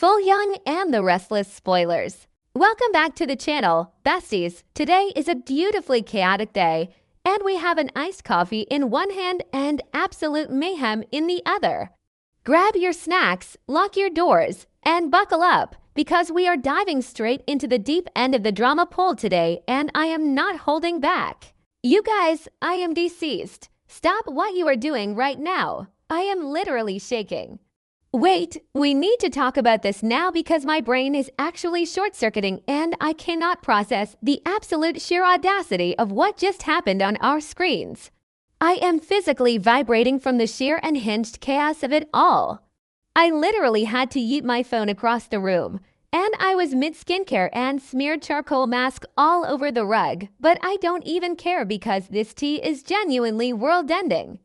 Full Young and the Restless spoilers. Welcome back to the channel, besties. Today is a beautifully chaotic day, and we have an iced coffee in one hand and absolute mayhem in the other. Grab your snacks, lock your doors, and buckle up, because we are diving straight into the deep end of the drama pool today, and I am not holding back. You guys, I am deceased. Stop what you are doing right now. I am literally shaking. Wait, we need to talk about this now because my brain is actually short-circuiting and I cannot process the absolute sheer audacity of what just happened on our screens. I am physically vibrating from the sheer unhinged chaos of it all. I literally had to yeet my phone across the room, and I was mid-skincare and smeared charcoal mask all over the rug, but I don't even care because this tea is genuinely world-ending.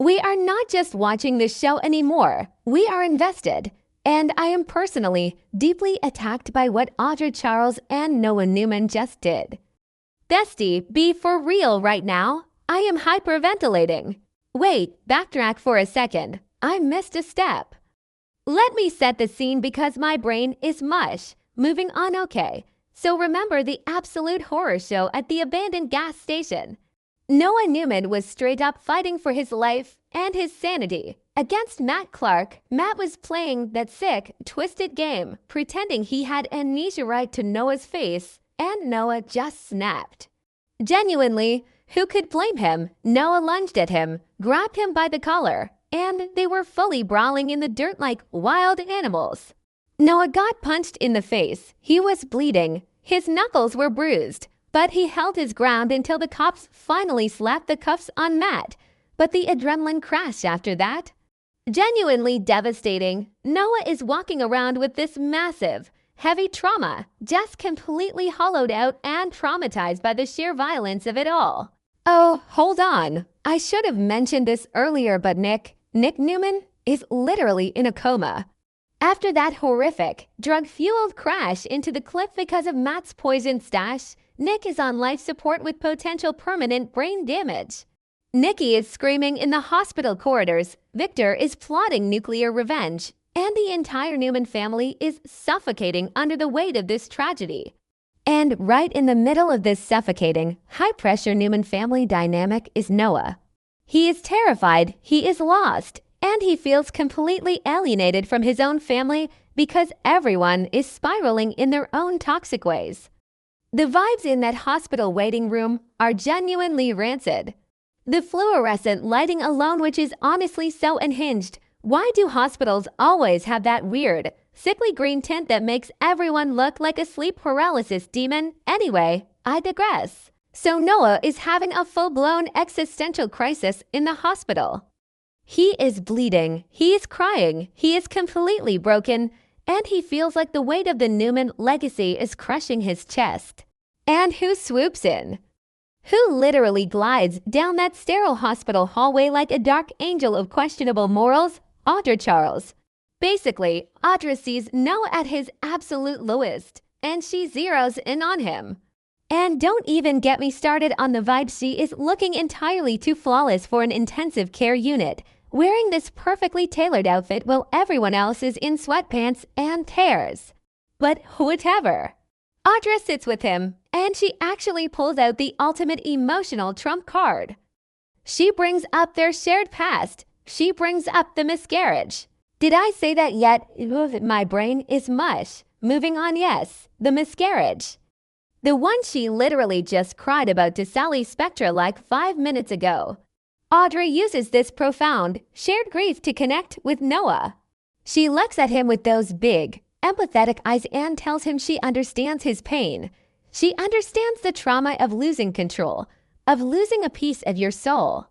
We are not just watching this show anymore, we are invested, and I am personally deeply attacked by what Audra Charles and Noah Newman just did. Bestie, be for real right now. I am hyperventilating. Wait, backtrack for a second. I missed a step. Let me set the scene because my brain is mush. Moving on, okay. So remember the absolute horror show at the abandoned gas station. Noah Newman was straight up fighting for his life and his sanity. Against Matt Clark, Matt was playing that sick, twisted game, pretending he had amnesia right to Noah's face, and Noah just snapped. Genuinely, who could blame him? Noah lunged at him, grabbed him by the collar, and they were fully brawling in the dirt like wild animals. Noah got punched in the face. He was bleeding. His knuckles were bruised. But he held his ground until the cops finally slapped the cuffs on Matt. But the adrenaline crashed after that. Genuinely devastating, Noah is walking around with this massive, heavy trauma, just completely hollowed out and traumatized by the sheer violence of it all. Oh, hold on. I should have mentioned this earlier, but Nick Newman is literally in a coma. After that horrific, drug-fueled crash into the cliff because of Matt's poison stash, Nick is on life support with potential permanent brain damage. Nikki is screaming in the hospital corridors. Victor is plotting nuclear revenge. And the entire Newman family is suffocating under the weight of this tragedy. And right in the middle of this suffocating, high-pressure Newman family dynamic is Noah. He is terrified, he is lost, and he feels completely alienated from his own family because everyone is spiraling in their own toxic ways. The vibes in that hospital waiting room are genuinely rancid. The fluorescent lighting alone, which is honestly so unhinged. Why do hospitals always have that weird, sickly green tint that makes everyone look like a sleep paralysis demon? Anyway, I digress. So Noah is having a full-blown existential crisis in the hospital. He is bleeding, he is crying, he is completely broken, and he feels like the weight of the Newman legacy is crushing his chest. And who swoops in? Who literally glides down that sterile hospital hallway like a dark angel of questionable morals? Audra Charles. Basically, Audra sees Noah at his absolute lowest, and she zeroes in on him. And don't even get me started on the vibe she is looking entirely too flawless for an intensive care unit, wearing this perfectly tailored outfit while everyone else is in sweatpants and tears. But whatever. Audra sits with him, and she actually pulls out the ultimate emotional trump card. She brings up their shared past. She brings up the miscarriage. Did I say that yet? My brain is mush. Moving on, yes. The miscarriage. The one she literally just cried about to Sally Spectra like 5 minutes ago. Audra uses this profound, shared grief to connect with Noah. She looks at him with those big, empathetic eyes and tells him she understands his pain. She understands the trauma of losing control, of losing a piece of your soul.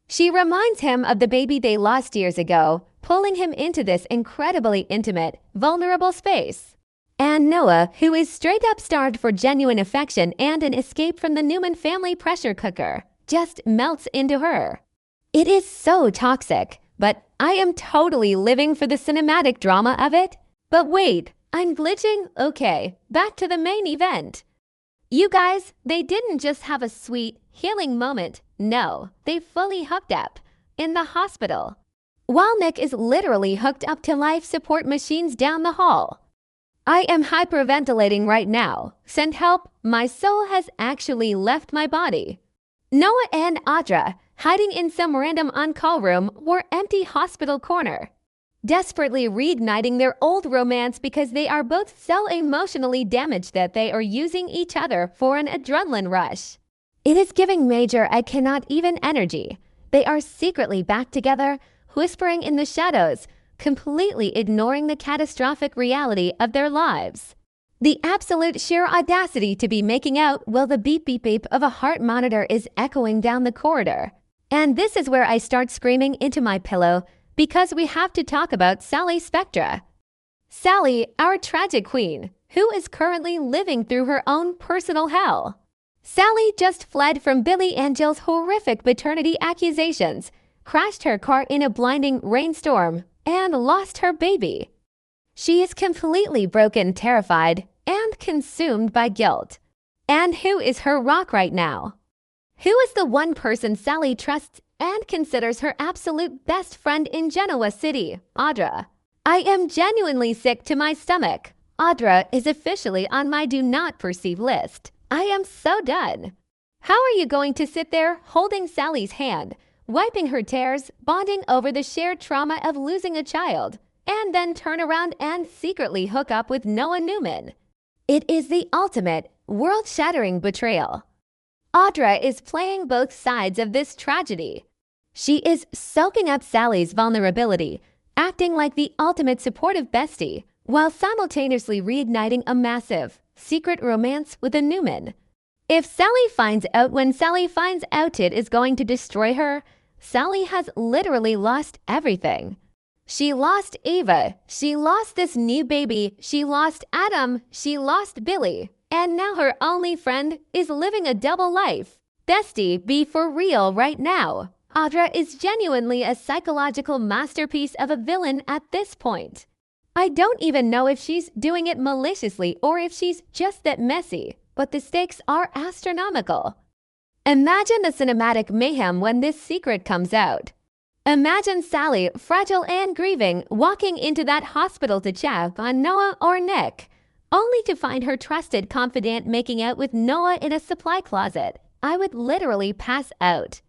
She reminds him of the baby they lost years ago, pulling him into this incredibly intimate, vulnerable space. And Noah, who is straight up starved for genuine affection and an escape from the Newman family pressure cooker, just melts into her. It is so toxic, but I am totally living for the cinematic drama of it. But wait, I'm glitching? Okay, back to the main event. You guys, they didn't just have a sweet, healing moment. No, they fully hooked up in the hospital. While Nick is literally hooked up to life support machines down the hall, I am hyperventilating right now. Send help. My soul has actually left my body. Noah and Audra, hiding in some random on-call room or empty hospital corner, desperately reigniting their old romance because they are both so emotionally damaged that they are using each other for an adrenaline rush. It is giving major I cannot even energy. They are secretly back together, whispering in the shadows, completely ignoring the catastrophic reality of their lives. The absolute sheer audacity to be making out while the beep beep beep of a heart monitor is echoing down the corridor. And this is where I start screaming into my pillow because we have to talk about Sally Spectra. Sally, our tragic queen, who is currently living through her own personal hell. Sally just fled from Billy and Jill's horrific paternity accusations, crashed her car in a blinding rainstorm, and lost her baby. She is completely broken, terrified, and consumed by guilt. And who is her rock right now? Who is the one person Sally trusts and considers her absolute best friend in Genoa City? Audra. I am genuinely sick to my stomach. Audra is officially on my do not perceive list. I am so done. How are you going to sit there holding Sally's hand, wiping her tears, bonding over the shared trauma of losing a child, and then turn around and secretly hook up with Noah Newman? It is the ultimate, world-shattering betrayal. Audra is playing both sides of this tragedy. She is soaking up Sally's vulnerability, acting like the ultimate supportive bestie, while simultaneously reigniting a massive, secret romance with a Newman. If Sally finds out when Sally finds out it is going to destroy her, Sally has literally lost everything. She lost Ava, she lost this new baby, she lost Adam, she lost Billy, and now her only friend is living a double life. Bestie, be for real right now. Audra is genuinely a psychological masterpiece of a villain at this point. I don't even know if she's doing it maliciously or if she's just that messy, but the stakes are astronomical. Imagine the cinematic mayhem when this secret comes out. Imagine Sally, fragile and grieving, walking into that hospital to check on Noah or Nick, only to find her trusted confidant making out with Noah in a supply closet. I would literally pass out.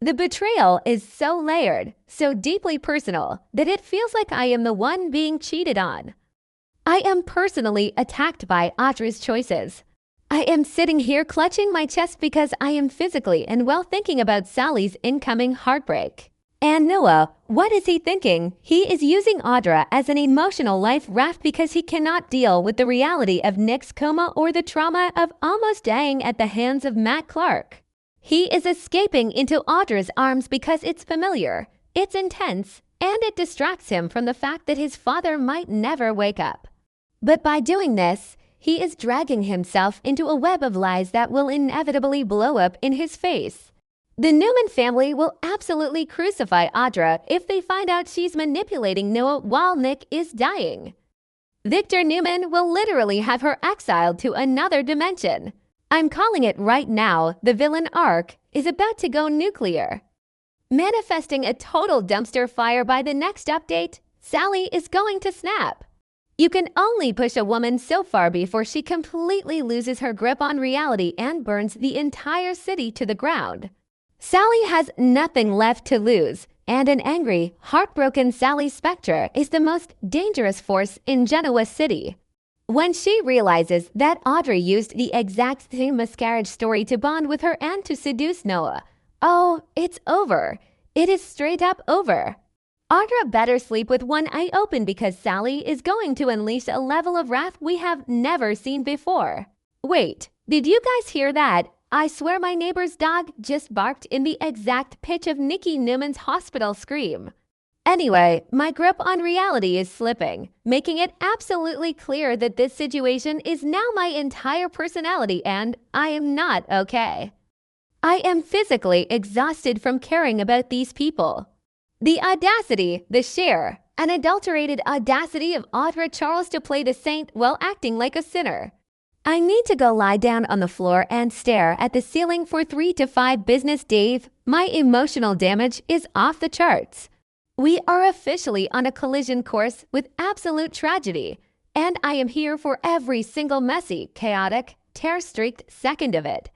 The betrayal is so layered, so deeply personal, that it feels like I am the one being cheated on. I am personally attacked by Audra's choices. I am sitting here clutching my chest because I am physically and well thinking about Sally's incoming heartbreak. And Noah, what is he thinking? He is using Audra as an emotional life raft because he cannot deal with the reality of Nick's coma or the trauma of almost dying at the hands of Matt Clark. He is escaping into Audra's arms because it's familiar, it's intense, and it distracts him from the fact that his father might never wake up. But by doing this, he is dragging himself into a web of lies that will inevitably blow up in his face. The Newman family will absolutely crucify Audra if they find out she's manipulating Noah while Nick is dying. Victor Newman will literally have her exiled to another dimension. I'm calling it right now, the villain arc is about to go nuclear. Manifesting a total dumpster fire by the next update, Sally is going to snap. You can only push a woman so far before she completely loses her grip on reality and burns the entire city to the ground. Sally has nothing left to lose, and an angry, heartbroken Sally Spectra is the most dangerous force in Genoa City. When she realizes that Audra used the exact same miscarriage story to bond with her and to seduce Noah, oh, it's over. It is straight up over. Audra better sleep with one eye open because Sally is going to unleash a level of wrath we have never seen before. Wait, did you guys hear that? I swear my neighbor's dog just barked in the exact pitch of Nikki Newman's hospital scream. Anyway, my grip on reality is slipping, making it absolutely clear that this situation is now my entire personality and I am not okay. I am physically exhausted from caring about these people. The audacity, the sheer, unadulterated audacity of Audra Charles to play the saint while acting like a sinner. I need to go lie down on the floor and stare at the ceiling for 3 to 5 business days. My emotional damage is off the charts. We are officially on a collision course with absolute tragedy, And I am here for every single messy, chaotic, tear-streaked second of it.